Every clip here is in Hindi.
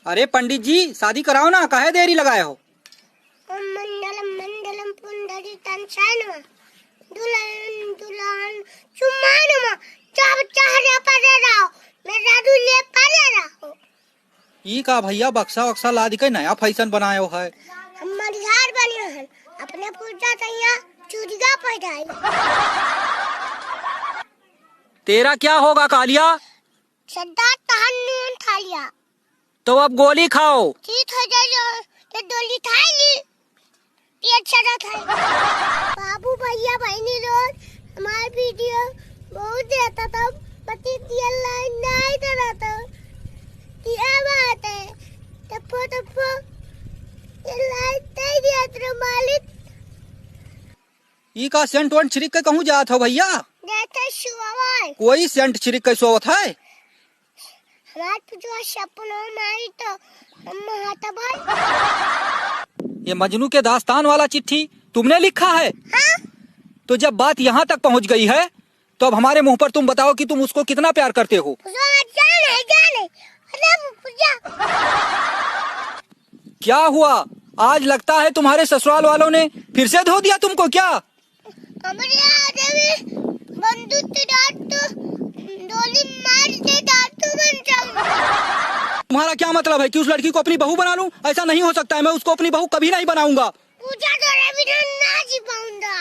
अरे पंडित जी शादी कराओ ना, काहे देरी लगाए हो। मंडलम मंडलम पुंडरीकं शयनम दुल्हन दुल्हन सुमनम चाह चाह परे रहो मेरा दूल्हे परे रहो। ई का भैया बक्सा वक्सा ला दी के नया फैशन बनायो है। हम मरिहार बने हैं अपने पूजा तैया चूड़िया पहनाई। तेरा क्या होगा कालिया? सदा तहन नून खा लिया तो अब गोली खाओ। ठीक हो जाए तो डोली खाई ली पेट चढ़ा था। बाबू भैया बहनी लोग हमारे वीडियो बहुत देता था पति दिया लाइन नहीं देता था क्या बात है टप्पो टप्पो ये लाइन नहीं दिया तेरा मालिक। ई का सेंट वन छिड़क के कहूँ जात हो भैया? जैसे सुवाई कोई सेंट छिड़क के सोवत है? हमारे जो सपनों में तो अम्मा हाथा भाई। ये मजनू के दास्तान वाला चिट्ठी तुमने लिखा है? हाँ? तो जब बात यहाँ तक पहुँच गई है तो अब हमारे मुंह पर तुम बताओ कि तुम उसको कितना प्यार करते हो। जाने क्या हुआ? आज लगता है तुम्हारे ससुराल वालों ने फिर से धो दिया तुमको क्या? बंदूक डोली मार दे तुम्हारा क्या मतलब है कि उस लड़की को अपनी बहू बना लूं? ऐसा नहीं हो सकता है, मैं उसको अपनी बहू कभी नहीं बनाऊंगा। पूजा ना जी पाऊंगा।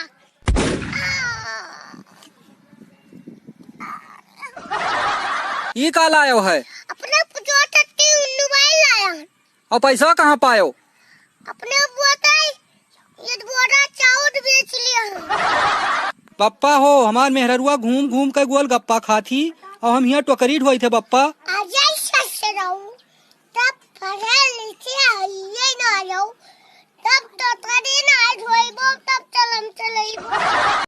ये का लायो है? अपने मोबाइल लाया। और पैसा कहाँ पायो? अपने ये बोरा चावल बेच लिया। पप्पा हो हमार मेहररुआ घूम घूम कर गोल गप्पा खाती और हम यहाँ टोकरी ढोई थे। पप्पा आ जाए